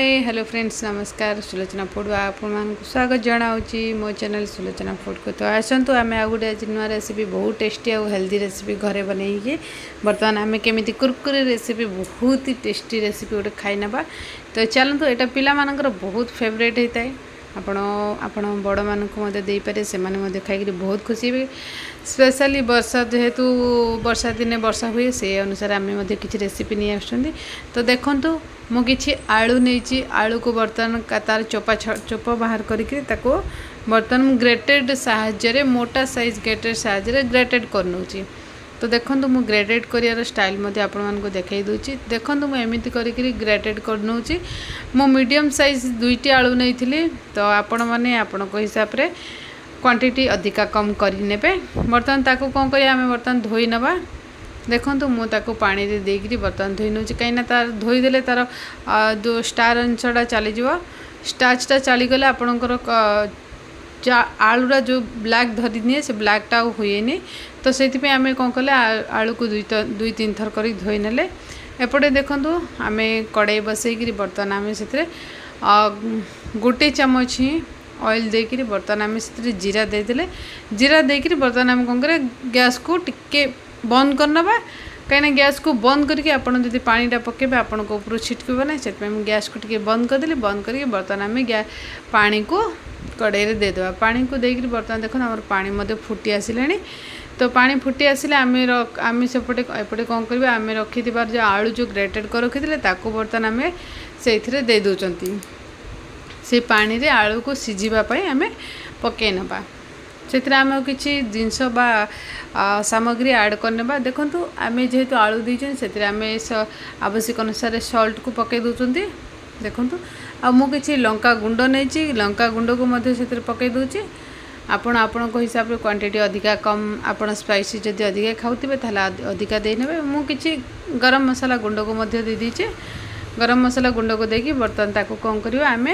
Hi hello friends नमस्कार Sulochana food आपको स्वागत जनाऊँगी मो चैनल सुलोचना फूड को। तो आसतु आम आ गए आज नुआ रेसिपी बहुत टेस्टी और हेल्दी रेसिपी घरे बनई बर्तमान आम केमी कुरकुरे रेसिपी बहुत ही टेस्टी रेसिपी गोटे खाई ना। तो चलतु यहाँ पिलाମାନଙ୍କର बहुत फेवरेट होता है आपण बड़ मानक देपारे से खाई बहुत खुशी हे। स्पेशली वर्षा जेहेतु वर्षा दिने वर्षा हुए से अनुसार आम किसी रेसिपी नहीं आसुँच। तो देखु मुझे आलू नहीं आलू को बर्तमान तार चोपा बाहर करके बर्तमान ग्रेटेड साहाय्य मोटा साइज ग्रेटेड साहाय्य ग्रेटेड कर। तो देखो मु ग्रेटेड कर स्टाइल आपको देखई दूची। देखो मुझे करी ग्रेटेड कर मो मीडियम साइज दुईटी आलू नहीं थी। तो आपण मैंने आपण हिसाब से क्वांटिटी अधिका कम करने बर्तमान ताको कौन कर बर्तमान धोई नवा। देखो मुझे पानी देकर बर्तमान धोई नौ कहीं तार धोईदे तार जो स्टार अंशटा चलीज स्टार्चटा चलीगले आपणकर आलूरा जो ब्लैक धरी निए से ब्लैकटा हुए। तो से आम कौन कले आलू को दुई तीन थर कर धोई नेले। एपटे देखु आम कड़ाई बसईकि बर्तमान आम से गोटे चामच ही ऑयल देकर बर्तमान आम से जीरा देदेले। जीरा देकर बर्तमान आम कौन कर गैस को टिके बंद करना कहीं गैस को बंद करके आपड़ जब पानीटा पकेबे आपण को ऊपर छिटकब ना से गैस को टिके बंद करदेली। बंद करके बर्तमान आम पानी को कड़ाई देदेवा। पानी को देकर बर्तमान देखो आम पानी फुटी आसिलानी। तो पानी फुटी आसिले आम सेपटे एपटे कौन कर आम रखि जो आलू जो ग्रेटेड कर रखी बर्तमान आम से दे दौरान से पानी रे आलू को सीझापी आम पकई नवा। से आम किसी जिनस सामग्री ऐड करने देखु आम जेहेतु आलू दीजिए से आम आवश्यक अनुसार सल्ट को पकई दौरान। देखु मुझे लंका गुंड नहीं लंका गुंड को पकई दूची। आपण हिसाब से क्वांटिटी अधिका कम आपण स्पाइसी जदि अधिका खाऊे अधिका देने मुझे गरम मसाला गुंड को दे दीचे। गरम मसाला गुंड को देकी बर्तमान ताको कौन कर आम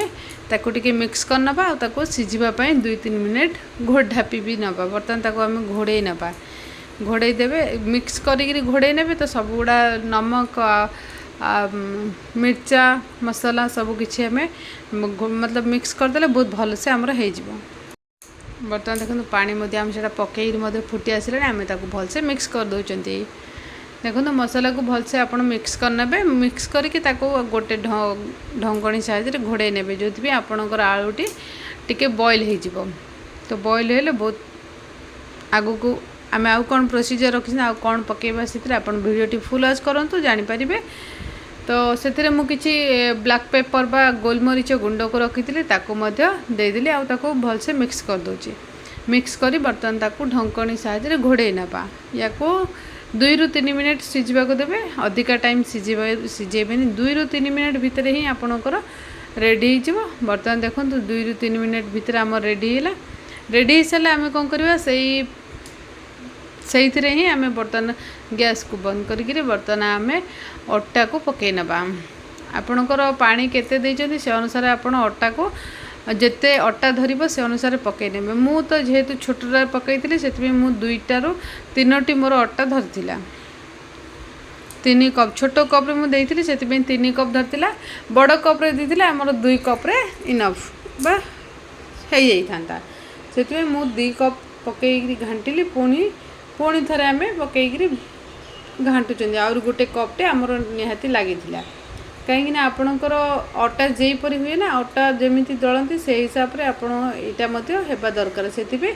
ताको टिके मिक्स करना और सीझापी 2-3 मिनट ढापी भी नवा। बर्तमान ताको आम घोड़े नवा घोड़े देवे मिक्स करी घोड़े ने तो सब गुड़ा नमक मिर्चा मसाला सब किसी आम मतलब मिक्स करदे बहुत भल से आमर हो। बर्तमान देखो पानी आम से पकई फुटी आसला आम भल से मिक्स कर दौरान। देखो मसाला को भल से आप मिक्स करने मिक्स करके गोटे ढंगणी साहाय्य घोड़े ने जो आपणकर आलूटी टिके बॉयल हो। तो बॉयल हेले बहुत आगु को आम आउ कौन प्रोसीजर रखी आउ कौन पकेबा से वीडियो फुल आज करूँ जानीपारे। तो से मुझे ब्लैक पेपर बा गोलमरीच गुंड को रखी देदेली आउ भल से मिक्स कर दूची। मिक्स करी बर्तमान ताकू ढंकणी साहाय्य घोड़े नवा। या 2-3 मिनट सीझा को देवे अधिका टाइम सीझेबे 2-3 मिनट भितर ही आपणकर रेडी हो। बर्तमान देखो 2-3 मिनट भितर आम रेडी है। रेडी हो सारे आम कौन करवा से ही आम बर्तमान गैस को बंद करके बर्तमान आम अटा को पकई नवा। आपणकर पानी केते देइछन्ती से अनुसार आपण अटा को जिते अटा धरब से अनुसार पकई ने। मु तो जेहेतु छोटा पकई से 2-3 मोर अटा धरला 3 कप छोट कप मुझे से 3 कप धरला। बड़ कप रे आमर 2 कप रे इनफ बा हो जाता से 2 कप पकई घाटिली पुणी थे आम पकई घाटुं आउर गोटे कपटे आमर निहाती लगी कहीं आपणकर अटा जेपर हुए ना अटा जमी दलती से हिसाब से आपटा होगा दरकार। से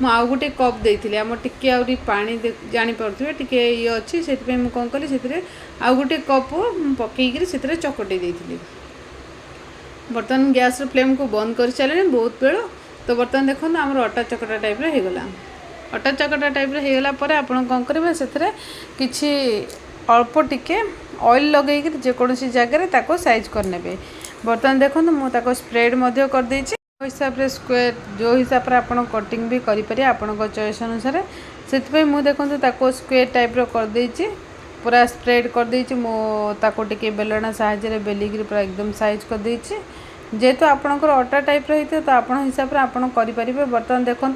आउ गोटे कप देती आम टे आउरी पानी जापे टे ये अच्छी से कौन कली से आउ गोटे कप पकईकि से चकटे देती। बर्तमान गैस फ्लेम को बंद कर सारे बहुत बेल। तो बर्तमान देखो आम अटा चकटा टाइप होगला। अटा चकटा टाइप होगला आप कौन करेंगे से किसी अल्प टिके ऑयल लगे जेकोसी जगह साइज करने। बर्तमान देखो मुझे स्प्रेड कर देछि हिसाब से स्क्वायर जो हिसाब से आप कटिंग भी करें आपण चॉइस अनुसार से मुझे देखो स्क्वायर टाइप कर देछि पूरा स्प्रेड कर देछि। मुझे बेलना साहाय्य बेलिकी पूरा एकदम साइज कर देछि। जेहेतु आपणकर अटा टाइप रही तो आप हिसाब से आप करें। बर्तमान देखो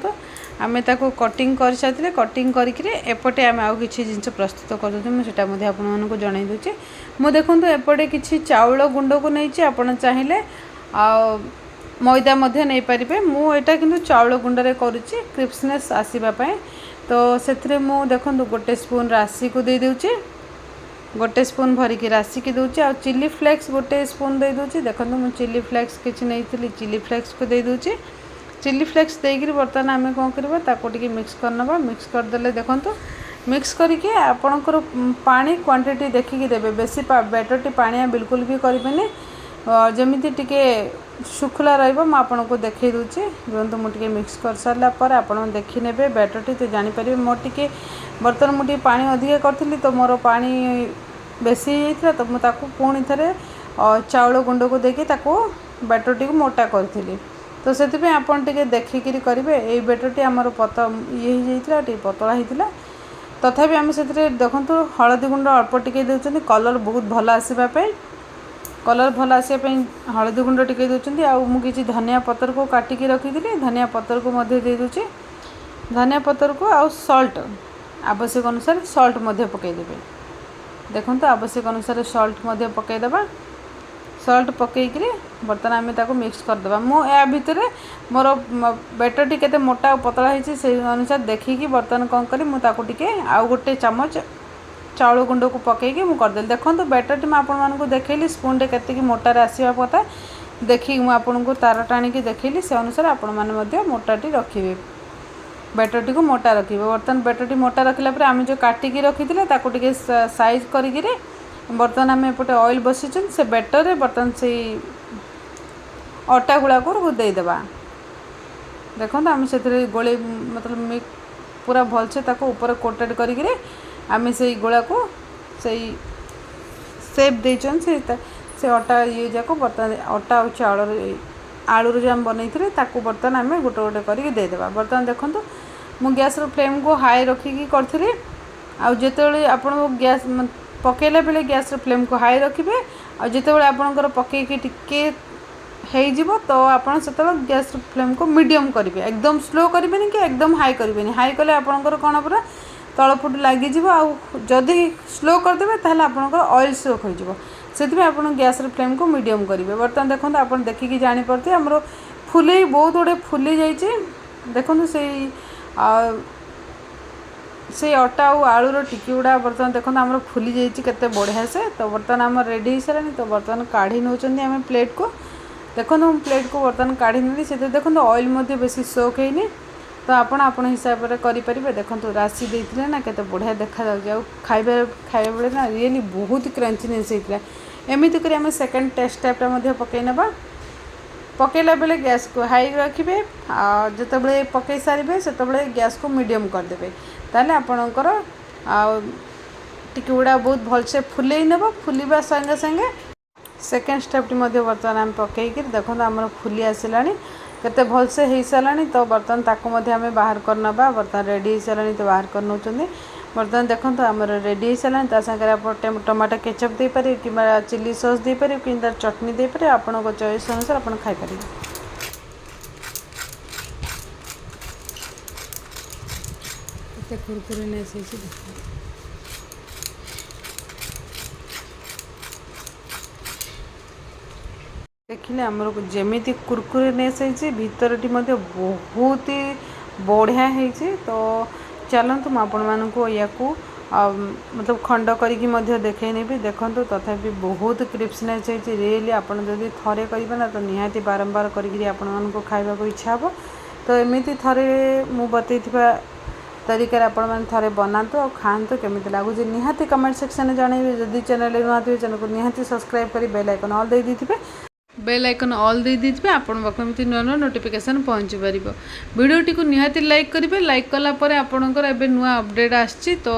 आमे ताको कटिंग कर साथले कटिंग करिकरे एपटे आमे आउ किछि जिंस प्रस्तुत कर दउछु मु सेटा मध्ये आपन मानको जणाई दउछि। मु देखंतु एपटे किछि चाउल गुंड को नै छि आपन चाहिले आ मैदा मध्ये नै परिबे। मु एटा किंतु चाउल गुंड रे करूछि क्रिस्पनेस आसीबा पय। तो सेथरे मु देखंतु गोटे स्पून राशि को दे दउछि, गोटे स्पून भरी के राशि के दउछि आ चिली फ्लेक्स गोटे स्पून दे दउछि। देखंतु मु चिली फ्लेक्स किछि नै थिली चिली फ्लेक्स को दे दउछि। चिली फ्लेक्स देकर बर्तमान आम कौन करवा ताको टिके मिक्स करनबा। मिक्स करदेले देखंतु मिक्स करके आपणकर पानी क्वांटिटी देखिकी देबे। बेसी बैटरटी पानिया बिल्कुल भी करेंगे जमीती टिके शुखला रहिबो। मु आपनको देखै दूची जोंतु मु टिके मिक्स कर सारला पर आपण देखि नेबे बैटरटी तो जानि परिबे। मो टिके बर्तन मु टिके पानी अधिक करथिली तो मोर पानी बेसी हेइथला तो मु ताको पुणी थरे चाउल गुंड को देके ताको बैटरटी को मोटा करथिली। तो से आपन टिके देखिकी करेंगे। ये बेटरटी आमर ये होता पतला होता तथापि आम से देखो हलदी गुंड अल्प टिके देउछन्ती कलर बहुत भल आसवाई। कलर भल आसवाई हलदी गुंड टिके देउछन्ती। आ मु किछि धनिया पतर को काटिकी रखी धनिया पतर को मध्य दे दूची। धनिया पतर को आ सॉल्ट आवश्यक अनुसार सॉल्ट मध्य पकईदेवे। देखो आवश्यक अनुसार सॉल्ट मध्य पकईदेवा। सॉल्ट पकईकरी बर्तन आम ताको मिक्स करदे। मु या भितर मोर बैटरटी केते मोटा पतला होती से अनुसार देखिकी बर्तन कौन करी मु ताको टिके आउ गोटे चामच चाउल गुंड को पकईकी मु करदेली। देखो बैटरटी मैं आपण मानकु देखैली स्पून रे केते मोटार आसीबा पता देखिकी मु आपनको तार टाणिकी देखैली से अनुसार आपण माने मध्य मोटाटी रखिबे। बैटरटी को मोटा रखिबे। बर्तन बैटरटी मोटा रखिला पर आम जो काटिकी रखिथिले ताको टिके साइज करिकिरे बर्तन आम एपटे ऑयल बसीचन से बैटर रे बर्तन से अटा गुड़ा को देदेबा। देखो आम से गोले मतलब पूरा भलसे ताको ऊपर कोटेड करिकिरे आम से गोला को सही सेप देचन से अटा ये जाको बर्तन अटा और चाउल आलू जो आम बनई ताको बर्तन आम गोटे गोटे करके देदेबा। बर्तन देखो मु गैस फ्लेम को हाई रखिकी करी आते आपण गैस पकेला बेले गैस फ्लेम को हाई रखिए। और जिते बड़े आपणकर पकईकी टिके हो तो आपड़ से गैस फ्लेम को मीडियम करेंगे। एकदम स्लो करेंगे कि एकदम हाई करेंगे। हाई कले आपणकर कौन पूरा तलफुट लगिज। आदि स्लो करदे ताहले आपणकर ऑयल सोक हो से आप गैस फ्लेम को मीडियम करेंगे। बर्तमान देखो आप देखिकी जापे आमर फुले बहुत गुड़े फुली जाइए। देखो से अटा और आलूर टिकी गुड़ा बर्तमान देखो आम फुली जाते बढ़िया से। तो बर्तमान आम रेडी हो सारे। तो बर्तमान काढ़ी नौ आम प्लेट को देखो प्लेट को बर्तमान काढ़ी नी से देखो ऑयल बेसी सोक है। तो आपण हिसाब से करेंगे। देखो राशि देते ना केते बढ़िया देखा जाऊँ खाइबा बेले ना रियली बहुत क्रंचीनेस होता। एमती कर आम सेकेंड टेस्ट टाइपटा पकई ना। पकेला बेले गैस को हाई रखिए। जिते पकई सारे से गैस को मीडियम करदे ताले आपणकर टिके गुड़ा बहुत भलसे फुले नेब। फुलवा संगे संगे सेकेंड स्टेपटी बर्तमान आम पकईकि देखो आम फुली आसला केते भलसे हो सारा। तो बर्तमान ताको आम बाहर करना बर्तमान रेडी हो सारा। तो बाहर कर नौ बर्तमान देखो आम रेडी हो सारा। सागर आप टमाटो केचप दे पारे कि चिली सॉस दे पारे कि चटनी दे पारे आपन चॉइस अनुसार आप खाई पारे। कुरकुरीनेस देखिले आमर जमीती कुरकुरीनेस भितरटी बहुत ही बढ़िया है। तो चलतु मुझे या मतलब खंड करके देखनी भी देखूँ। तथापि बहुत क्रिस्पनेस है रियली आपड़ जब थे करेंगे ना तो निहाती बारंबार कर खावा इच्छा हे। तो एमती थे मु बतई तरीका आपण मैंने थे बनातु और खातु केमी लगुच निहाती कमेंट सेक्शन में जनइबे। जदि चैनल नुआ थे चैनल को निहाती सब्सक्राइब कर बेल आइकन ऑल दे दी बेल आइकन ऑल दे दी आपण पाखमती नुआ नुआ नोटिफिकेशन पहुँची पार। वीडियोटी को निहाती लाइक करेंगे। लाइक कलापर आपणकर एवं नुआ अपडेट आसी। तो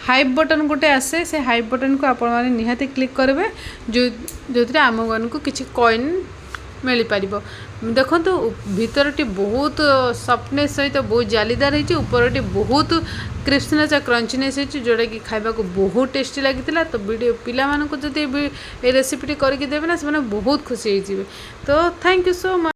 हाइप बटन गोटे आसे से हाइप बटन को आपण मैंने निहाती क्लिक करेंगे जो थे आम को किसी कॉइन मिल पार। देखो भितरटी बहुत सफ्टनेस सहित बहुत जालीदार होती। ऊपरटी बहुत क्रिस्पनेस और क्रंचीनेस होती जोटा कि खाइबा को बहुत टेस्टी लगी। तो वीडियो पिला मानक जब ये रेसिपीटी करके देवे ना से बहुत खुशी हो। तो थैंक यू सो मच।